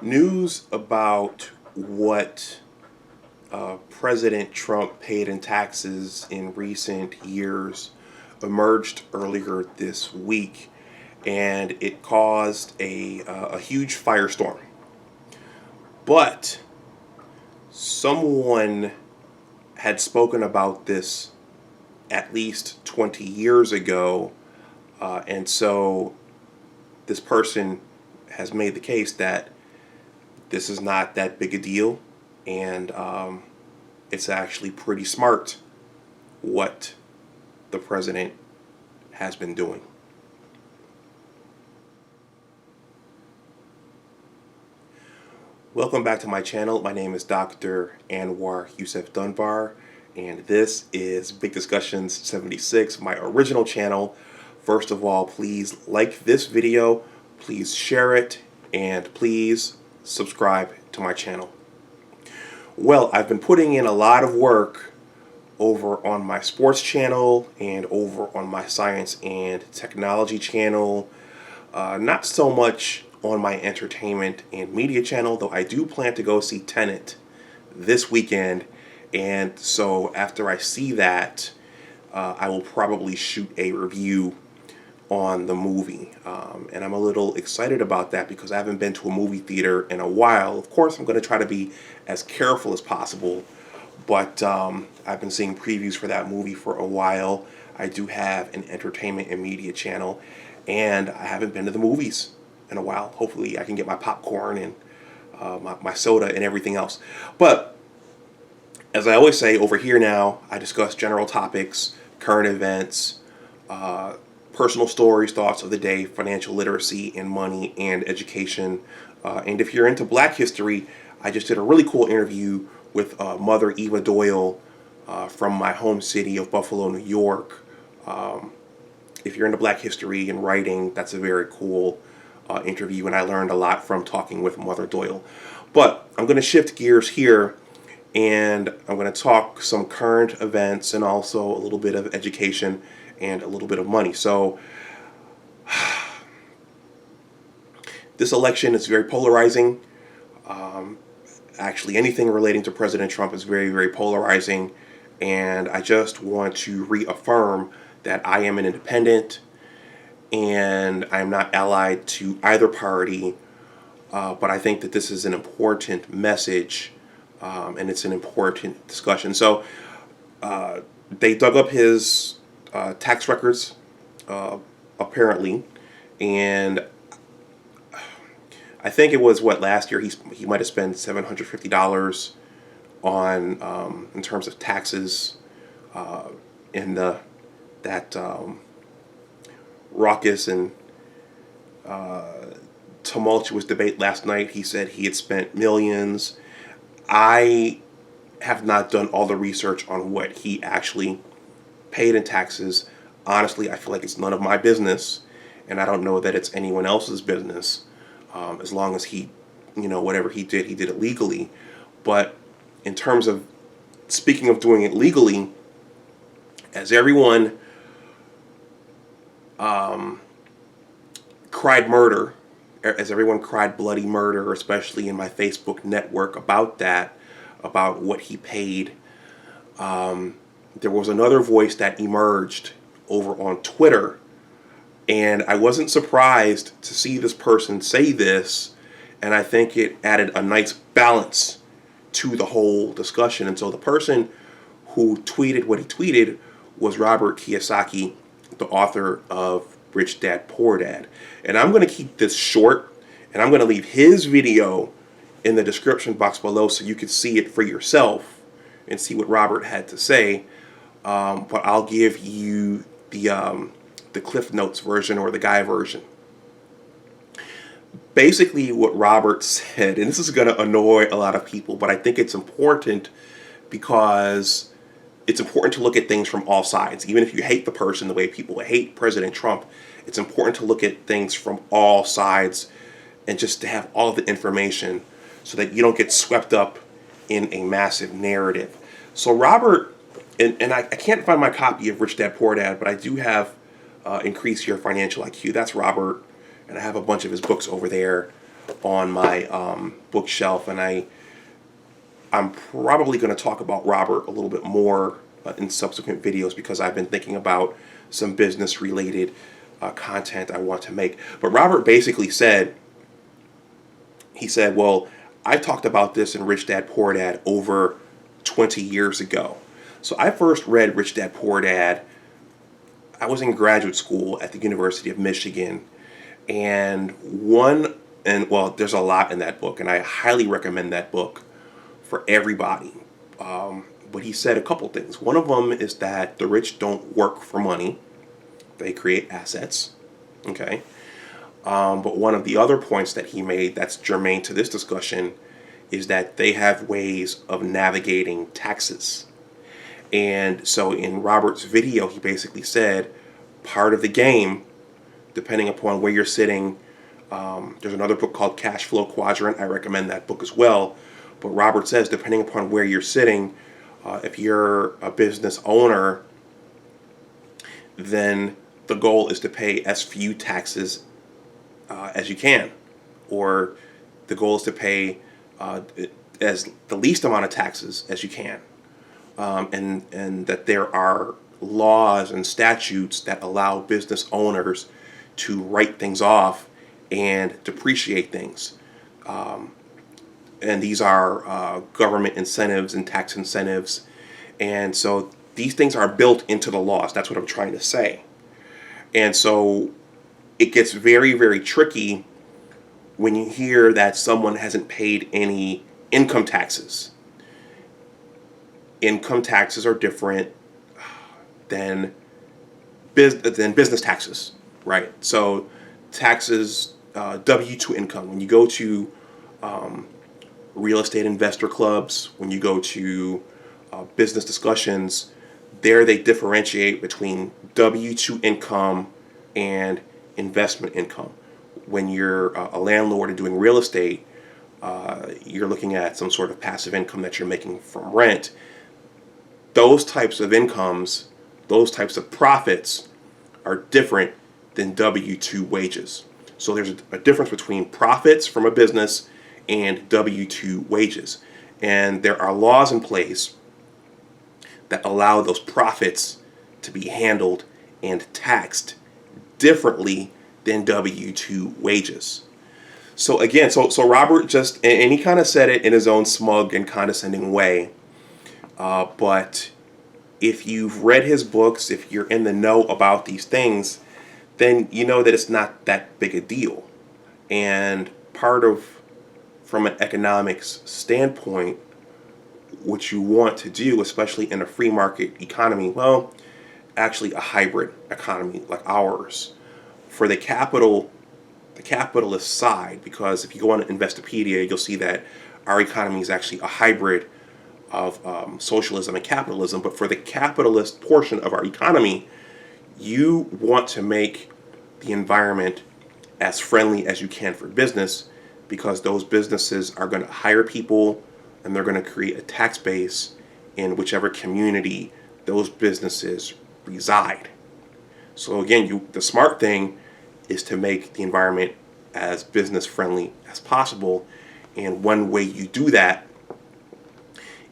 News about what President Trump paid in taxes in recent years emerged earlier this week, and it caused a huge firestorm. But someone had spoken about this at least 20 years ago, and so this person has made the case that this is not that big a deal, and it's actually pretty smart what the president has been doing. Welcome back to my channel. My name is Dr. Anwar Youssef Dunbar, and this is Big Discussions 76, my original channel. First of all, please like this video, please share it, and please subscribe to my channel. Well, I've been putting in a lot of work over on my sports channel and over on my science and technology channel. Not so much on my entertainment and media channel, though I do plan to go see Tenet this weekend. And so after I see that, I will probably shoot a review on the movie. And I'm a little excited about that because I haven't been to a movie theater in a while. Of course, I'm going to try to be as careful as possible, but I've been seeing previews for that movie for a while. I do have an entertainment and media channel, and I haven't been to the movies in a while. Hopefully I can get my popcorn and my soda and everything else. But as I always say, over here now, I discuss general topics, current events, personal stories, thoughts of the day, financial literacy and money and education. And if you're into Black history, I just did a really cool interview with Mother Eva Doyle from my home city of Buffalo, New York. If you're into Black history and writing, that's a very cool interview, and I learned a lot from talking with Mother Doyle. But I'm going to shift gears here, and I'm going to talk some current events and also a little bit of education and a little bit of money. So this election is very polarizing. Actually, anything relating to President Trump is very, very polarizing. And I just want to reaffirm that I am an independent and I am not allied to either party. But I think that this is an important message and it's an important discussion. So they dug up his tax records, apparently, and I think it was last year he might have spent $750 on in terms of taxes in that raucous and tumultuous debate last night. He said he had spent millions. I have not done all the research on what he actually paid in taxes. Honestly, I feel like it's none of my business, and I don't know that it's anyone else's business, as long as he, whatever he did it legally. But in terms of speaking of doing it legally, as everyone cried murder, as everyone cried bloody murder, especially in my Facebook network about that, about what he paid, there was another voice that emerged over on Twitter, and I wasn't surprised to see this person say this, and I think it added a nice balance to the whole discussion. And so the person who tweeted what he tweeted was Robert Kiyosaki, the author of Rich Dad Poor Dad. And I'm going to keep this short, and I'm going to leave his video in the description box below so you can see it for yourself and see what Robert had to say. But I'll give you the Cliff Notes version or the guy version. Basically what Robert said, and this is going to annoy a lot of people, but I think it's important because it's important to look at things from all sides. Even if you hate the person the way people hate President Trump, it's important to look at things from all sides and just to have all of the information so that you don't get swept up in a massive narrative. So Robert, and I can't find my copy of Rich Dad Poor Dad, but I do have Increase Your Financial IQ. That's Robert, and I have a bunch of his books over there. on my bookshelf, and I'm probably going to talk about Robert a little bit more in subsequent videos because I've been thinking about some business related content I want to make. But Robert basically said, he said, well, I talked about this in Rich Dad Poor Dad over 20 years ago. So I first read Rich Dad Poor Dad. I was in graduate school at the University of Michigan, and well, there's a lot in that book, and I highly recommend that book for everybody. But he said a couple things. One of them is that the rich don't work for money; they create assets. Okay. But one of the other points that he made that's germane to this discussion is that they have ways of navigating taxes. And so in Robert's video, he basically said part of the game, depending upon where you're sitting, there's another book called Cash Flow Quadrant. I recommend that book as well. But Robert says, depending upon where you're sitting, if you're a business owner, then the goal is to pay as few taxes as you can, or the goal is to pay as the least amount of taxes as you can, and that there are laws and statutes that allow business owners to write things off and depreciate things. And these are government incentives and tax incentives. And so these things are built into the laws. That's what I'm trying to say. And so it gets very, very tricky when you hear that someone hasn't paid any income taxes. Income taxes are different than business taxes, right? So taxes, W-2 income. When you go to real estate investor clubs, when you go to business discussions, there they differentiate between W-2 income and investment income. When you're a landlord and doing real estate, you're looking at some sort of passive income that you're making from rent. Those types of incomes, those types of profits are different than W-2 wages. So there's a difference between profits from a business and W-2 wages. And there are laws in place that allow those profits to be handled and taxed differently than W-2 wages. So again, so Robert just, and he kind of said it in his own smug and condescending way, but if you've read his books, if you're in the know about these things, then you know that it's not that big a deal. And from an economics standpoint, what you want to do, especially in a free market economy, well, actually a hybrid economy like ours, for the capitalist side, because if you go on Investopedia, you'll see that our economy is actually a hybrid of socialism and capitalism. But for the capitalist portion of our economy, you want to make the environment as friendly as you can for business, because those businesses are going to hire people and they're going to create a tax base in whichever community those businesses reside. So again, the smart thing is to make the environment as business friendly as possible. And one way you do that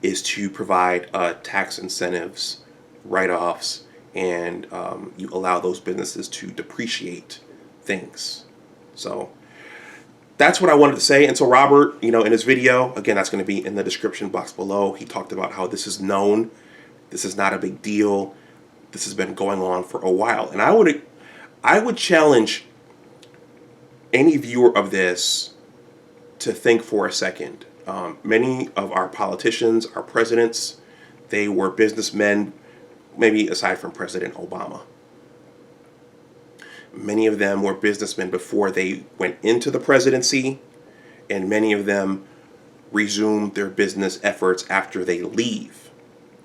is to provide tax incentives, write-offs, and you allow those businesses to depreciate things. So that's what I wanted to say. And so Robert, in his video, again, that's going to be in the description box below, he talked about how this is known. This is not a big deal. This has been going on for a while. And I would challenge any viewer of this to think for a second. Many of our politicians, our presidents, they were businessmen, maybe aside from President Obama. Many of them were businessmen before they went into the presidency, and many of them resume their business efforts after they leave.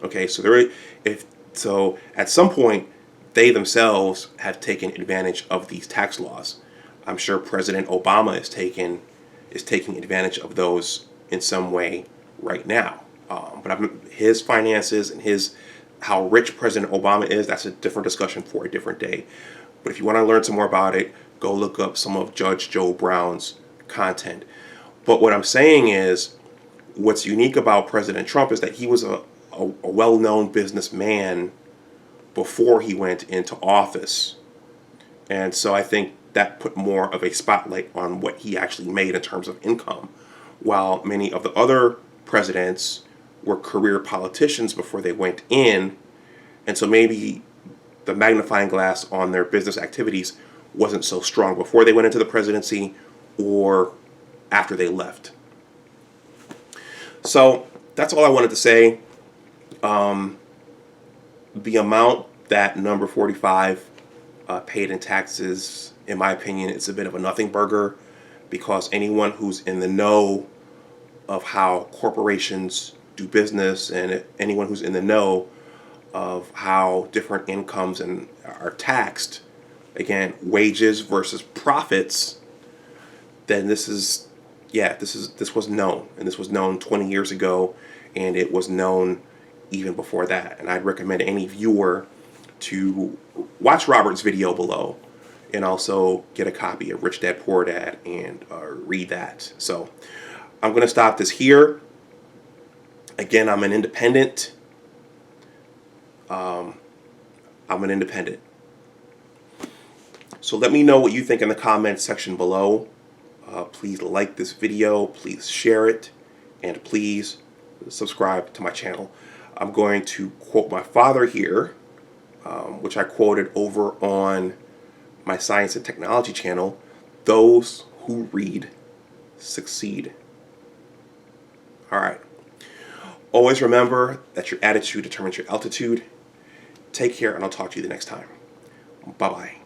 Okay, so at some point they themselves have taken advantage of these tax laws. I'm sure President Obama is taking advantage of those in some way right now. But his finances and how rich President Obama is, that's a different discussion for a different day. But if you want to learn some more about it, go look up some of Judge Joe Brown's content. But what I'm saying is, what's unique about President Trump is that he was a well-known businessman before he went into office. And so I think that put more of a spotlight on what he actually made in terms of income, while many of the other presidents were career politicians before they went in. And so maybe the magnifying glass on their business activities wasn't so strong before they went into the presidency or after they left. So that's all I wanted to say. The amount that number 45 paid in taxes, in my opinion, it's a bit of a nothing burger, because anyone who's in the know of how corporations do business, and anyone who's in the know of how different incomes are taxed, again, wages versus profits, then this was known, and this was known 20 years ago, and it was known even before that. And I'd recommend any viewer to watch Robert's video below and also get a copy of Rich Dad Poor Dad and read that. So I'm going to stop this here. Again, I'm an independent. So let me know what you think in the comments section below. Please like this video, please share it, and please subscribe to my channel. I'm going to quote my father here, which I quoted over on my science and technology channel: "Those who read succeed." All right. Always remember that your attitude determines your altitude. Take care, and I'll talk to you the next time. Bye-bye.